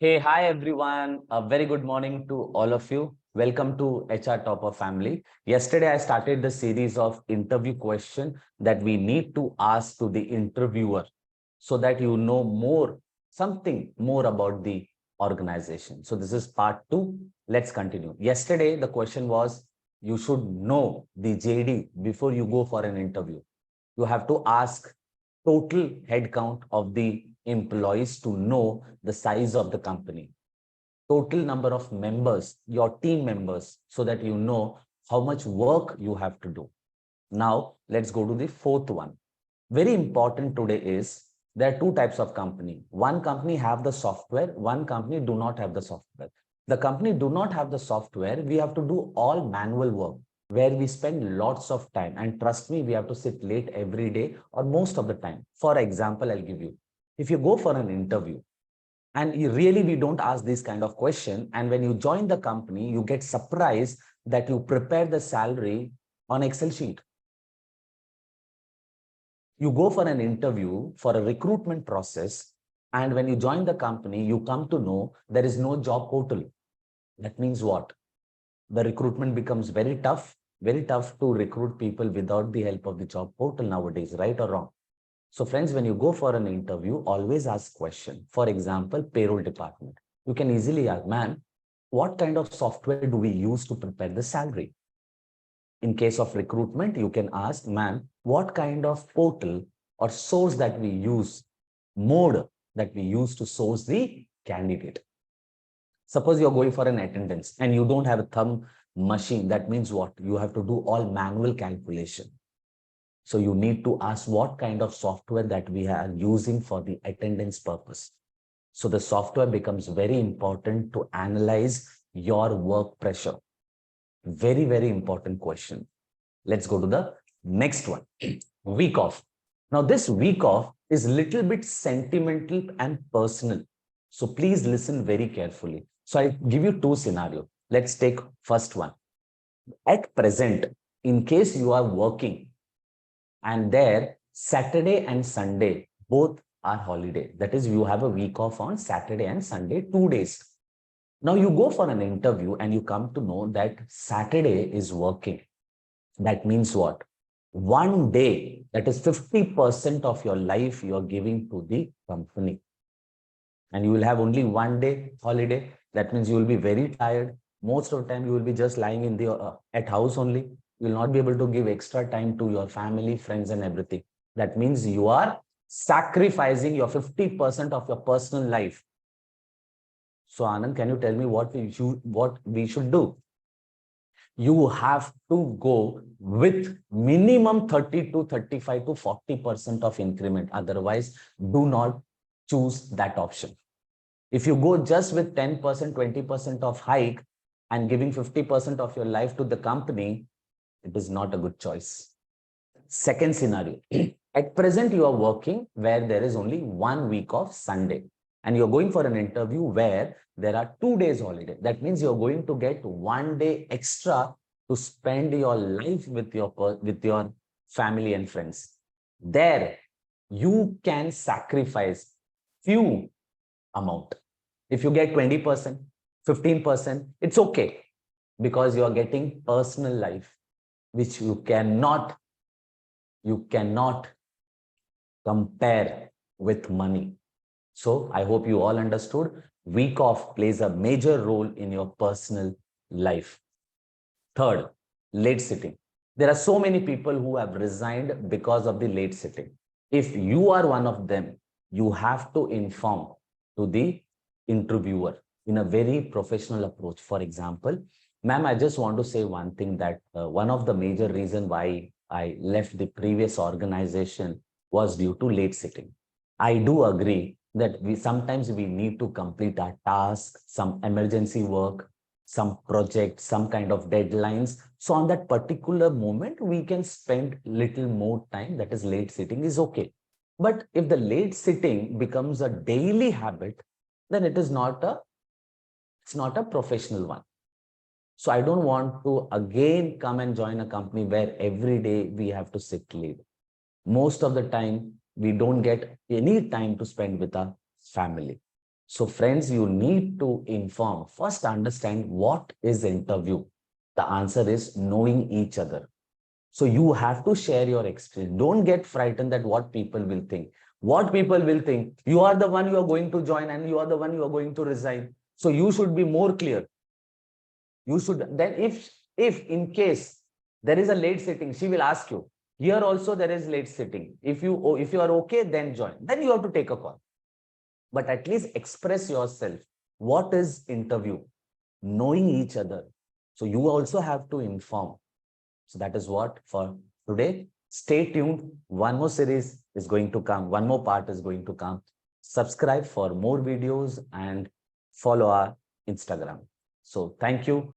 Hey, hi everyone. A very good morning to all of you. Welcome to HR Topper Family. Yesterday, I started the series of interview question that we need to ask to the interviewer so that you know something more about the organization. So this is part two. Let's continue. Yesterday, the question was, you should know the JD before you go for an interview. You have to ask total headcount of the employees to know the size of the company, total number of members, your team members, so that you know how much work you have to do. Now, let's go to the fourth one. Very important today is there are two types of company. One company have the software, one company do not have the software. The company do not have the software, we have to do all manual work where we spend lots of time. And trust me, we have to sit late every day or most of the time. For example, I'll give you. If you go for an interview, and we don't ask this kind of question. And when you join the company, you get surprised that you prepare the salary on Excel sheet. You go for an interview for a recruitment process. And when you join the company, you come to know there is no job portal. That means what? The recruitment becomes very tough to recruit people without the help of the job portal nowadays, right or wrong? So friends, when you go for an interview, always ask question. For example, payroll department. You can easily ask, ma'am, what kind of software do we use to prepare the salary? In case of recruitment, you can ask, ma'am, what kind of portal or source that we use, mode that we use to source the candidate? Suppose you're going for an attendance and you don't have a thumb machine. That means what? You have to do all manual calculation. So you need to ask what kind of software that we are using for the attendance purpose. So the software becomes very important to analyze your work pressure. Very, very important question. Let's go to the next one. Week off. Now this week off is little bit sentimental and personal. So please listen very carefully. So I give you two scenarios. Let's take first one. At present, in case you are working and there Saturday and Sunday both are holiday. That is, you have a week off on Saturday and Sunday, 2 days. Now you go for an interview and you come to know that Saturday is working. That means what? One day, that is 50% of your life you are giving to the company. And you will have only one day holiday. That means you will be very tired. Most of the time you will be just lying in the at house only. You will not be able to give extra time to your family, friends and everything. That means you are sacrificing your 50% of your personal life. So Anand, can you tell me what we should do? You have to go with minimum 30 to 35 to 40% of increment. Otherwise, do not choose that option. If you go just with 10%, 20% of hike and giving 50% of your life to the company, it is not a good choice. Second scenario, at present you are working where there is only 1 week of Sunday and you're going for an interview where there are 2 days holiday. That means you're going to get 1 day extra to spend your life with your family and friends. There you can sacrifice few amount. If you get 20%, 15%, it's okay because you are getting personal life, which you cannot compare with money. So I hope you all understood. Week off plays a major role in your personal life. Third, late sitting. There are so many people who have resigned because of the late sitting. If you are one of them, you have to inform to the interviewer in a very professional approach. For example, ma'am, I just want to say one thing that one of the major reasons why I left the previous organization was due to late sitting. I do agree that sometimes we need to complete our task, some emergency work, some project, some kind of deadlines. So on that particular moment, we can spend little more time. That is, late sitting is okay. But if the late sitting becomes a daily habit, then it's not a professional one. So I don't want to again come and join a company where every day we have to sit late. Most of the time, we don't get any time to spend with our family. So friends, you need to inform. First, understand what is interview. The answer is knowing each other. So you have to share your experience. Don't get frightened that what people will think. What people will think, you are the one you are going to join and you are the one you are going to resign. So you should be more clear. You should then if in case there is a late sitting, she will ask you. Here also there is late sitting. If you are okay, then join. Then you have to take a call. But at least express yourself. What is interview? Knowing each other. So you also have to inform. So that is what for today. Stay tuned. One more series is going to come. One more part is going to come. Subscribe for more videos and follow our Instagram. So thank you.